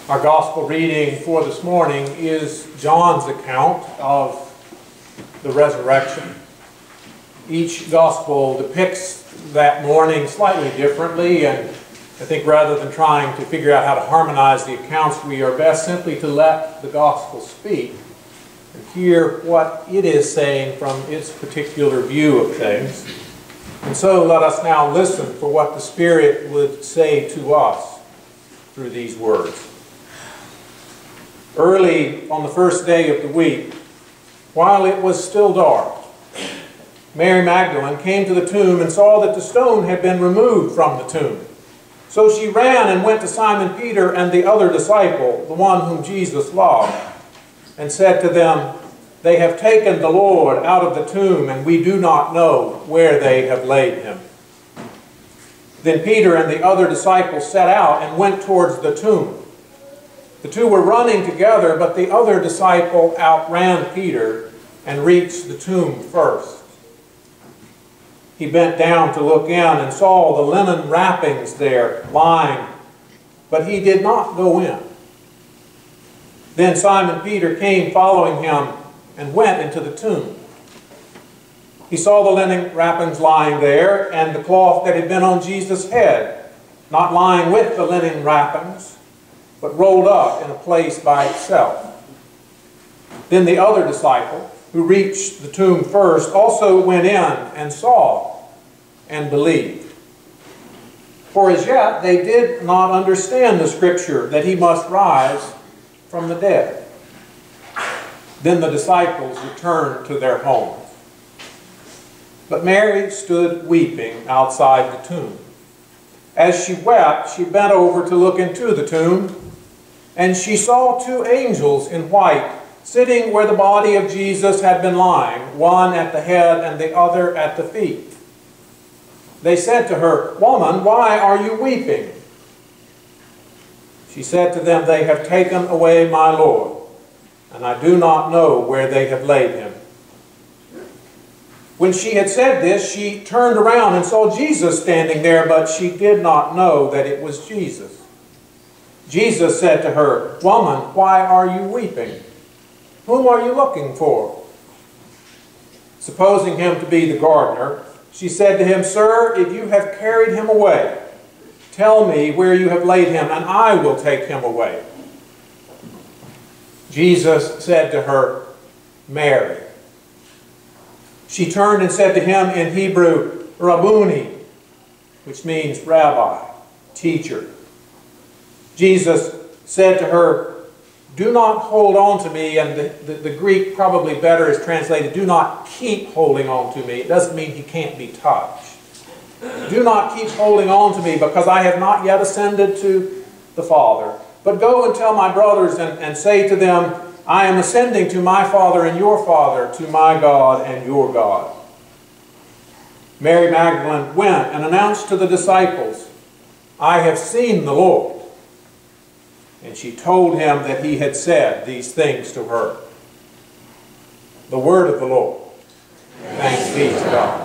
Our gospel reading for this morning is John's account of the resurrection. Each gospel depicts that morning slightly differently, and I think rather than trying to figure out how to harmonize the accounts, we are best simply to let the gospel speak and hear what it is saying from its particular view of things. And so let us now listen for what the Spirit would say to us through these words. Early on the first day of the week, while it was still dark, Mary Magdalene came to the tomb and saw that the stone had been removed from the tomb. So she ran and went to Simon Peter and the other disciple, the one whom Jesus loved, and said to them, "They have taken the Lord out of the tomb, and we do not know where they have laid him." Then Peter and the other disciple set out and went towards the tomb. The two were running together, but the other disciple outran Peter and reached the tomb first. He bent down to look in and saw the linen wrappings there lying, but he did not go in. Then Simon Peter came following him and went into the tomb. He saw the linen wrappings lying there and the cloth that had been on Jesus' head, not lying with the linen wrappings, but rolled up in a place by itself. Then the other disciple, who reached the tomb first, also went in and saw and believed. For as yet they did not understand the scripture that he must rise from the dead. Then the disciples returned to their homes. But Mary stood weeping outside the tomb. As she wept, she bent over to look into the tomb, and she saw two angels in white sitting where the body of Jesus had been lying, one at the head and the other at the feet. They said to her, "Woman, why are you weeping?" She said to them, "They have taken away my Lord, and I do not know where they have laid him." When she had said this, she turned around and saw Jesus standing there, but she did not know that it was Jesus. Jesus said to her, "Woman, why are you weeping? Whom are you looking for?" Supposing him to be the gardener, she said to him, "Sir, if you have carried him away, tell me where you have laid him, and I will take him away." Jesus said to her, "Mary." She turned and said to him in Hebrew, "Rabboni," which means rabbi, teacher. Jesus said to her, "Do not hold on to me," and the Greek probably better is translated, "Do not keep holding on to me." It doesn't mean he can't be touched. "Do not keep holding on to me, because I have not yet ascended to the Father. But go and tell my brothers and say to them, I am ascending to my Father and your Father, to my God and your God." Mary Magdalene went and announced to the disciples, "I have seen the Lord." And she told him that he had said these things to her. The word of the Lord. Thanks be to God.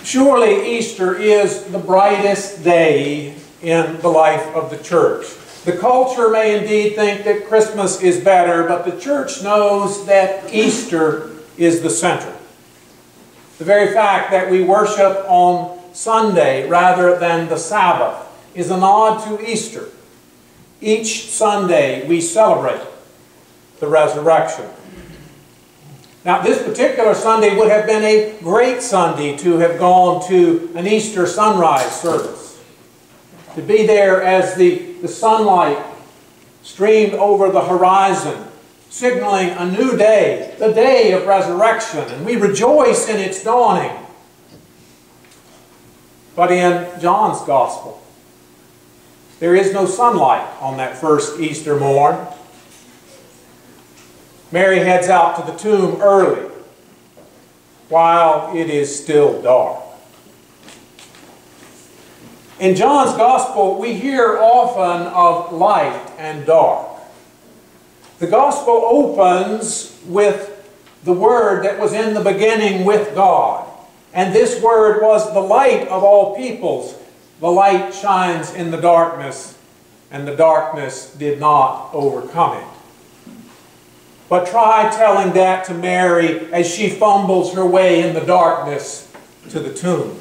Surely Easter is the brightest day in the life of the church. The culture may indeed think that Christmas is better, but the church knows that Easter is the center. The very fact that we worship on Sunday rather than the Sabbath is a nod to Easter. Each Sunday we celebrate the resurrection. Now, this particular Sunday would have been a great Sunday to have gone to an Easter sunrise service. To be there as the sunlight streamed over the horizon, signaling a new day, the day of resurrection, and we rejoice in its dawning. But in John's Gospel, there is no sunlight on that first Easter morn. Mary heads out to the tomb early, while it is still dark. In John's Gospel, we hear often of light and dark. The Gospel opens with the Word that was in the beginning with God. And this Word was the light of all peoples. the light shines in the darkness, and the darkness did not overcome it. But try telling that to Mary as she fumbles her way in the darkness to the tomb.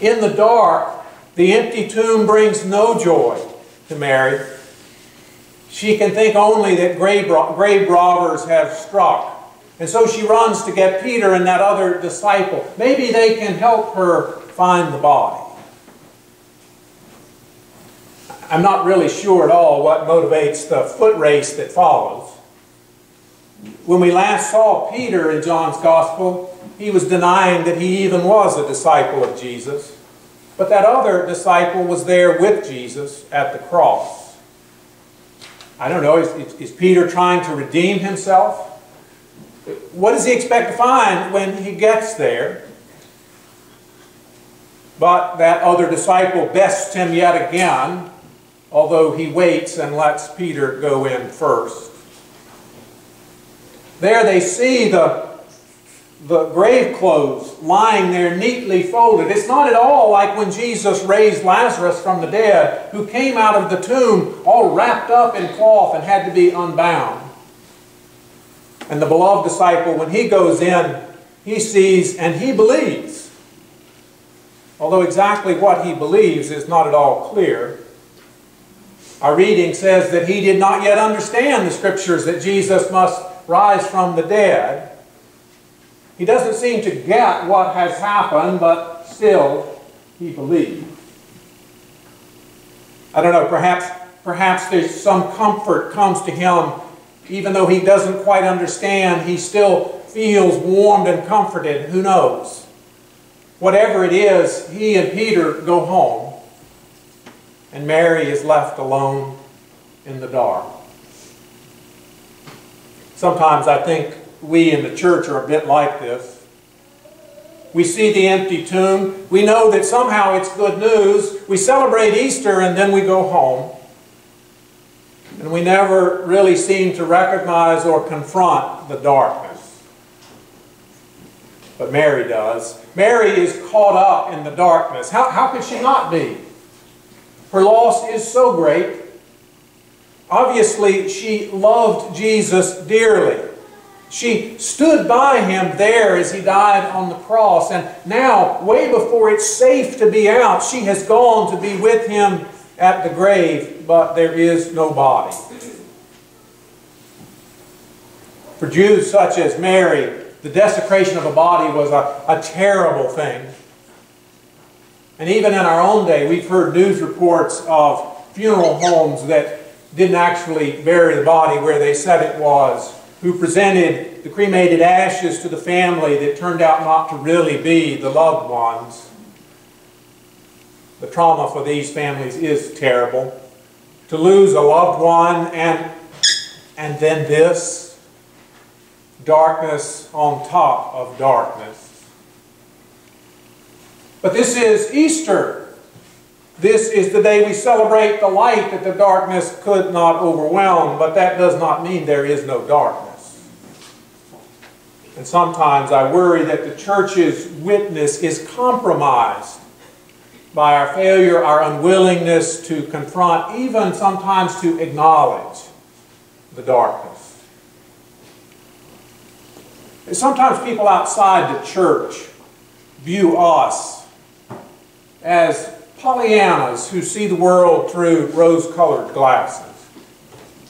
In the dark, the empty tomb brings no joy to Mary. She can think only that grave robbers have struck. And so she runs to get Peter and that other disciple. Maybe they can help her find the body. I'm not really sure at all what motivates the foot race that follows. When we last saw Peter in John's Gospel, he was denying that he even was a disciple of Jesus. But that other disciple was there with Jesus at the cross. I don't know, is Peter trying to redeem himself? What does he expect to find when he gets there? But that other disciple bests him yet again, although he waits and lets Peter go in first. There they see the grave clothes lying there neatly folded. It's not at all like when Jesus raised Lazarus from the dead, who came out of the tomb all wrapped up in cloth and had to be unbound. And the beloved disciple, when he goes in, he sees and he believes. Although exactly what he believes is not at all clear. Our reading says that he did not yet understand the Scriptures that Jesus must rise from the dead. He doesn't seem to get what has happened, but still he believed. I don't know, perhaps there's some comfort comes to him. Even though he doesn't quite understand, he still feels warmed and comforted. Who knows? Whatever it is, he and Peter go home, and Mary is left alone in the dark. Sometimes I think we in the church are a bit like this. We see the empty tomb. We know that somehow it's good news. We celebrate Easter and then we go home. And we never really seem to recognize or confront the darkness. But Mary does. Mary is caught up in the darkness. How could she not be? Her loss is so great. Obviously, she loved Jesus dearly. She stood by him there as he died on the cross. And now, way before it's safe to be out, she has gone to be with him at the grave, but there is no body. For Jews such as Mary, the desecration of a body was a terrible thing. And even in our own day, we've heard news reports of funeral homes that didn't actually bury the body where they said it was, who presented the cremated ashes to the family that turned out not to really be the loved ones. The trauma for these families is terrible. To lose a loved one and then this, darkness on top of darkness. But this is Easter. This is the day we celebrate the light that the darkness could not overwhelm, but that does not mean there is no darkness. And sometimes I worry that the church's witness is compromised by our failure, our unwillingness to confront, even sometimes to acknowledge the darkness. And sometimes people outside the church view us as Pollyannas who see the world through rose-colored glasses.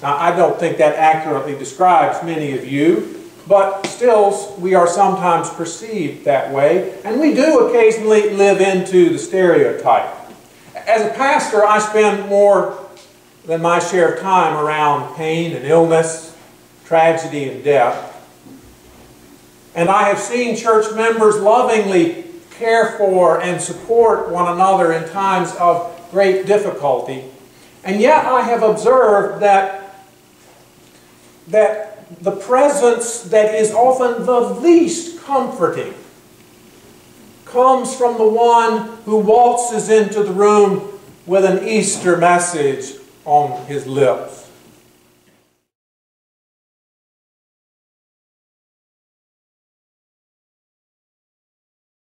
Now, I don't think that accurately describes many of you, but still, we are sometimes perceived that way, and we do occasionally live into the stereotype. As a pastor, I spend more than my share of time around pain and illness, tragedy and death. And I have seen church members lovingly care for and support one another in times of great difficulty. And yet I have observed that the presence that is often the least comforting comes from the one who waltzes into the room with an Easter message on his lips.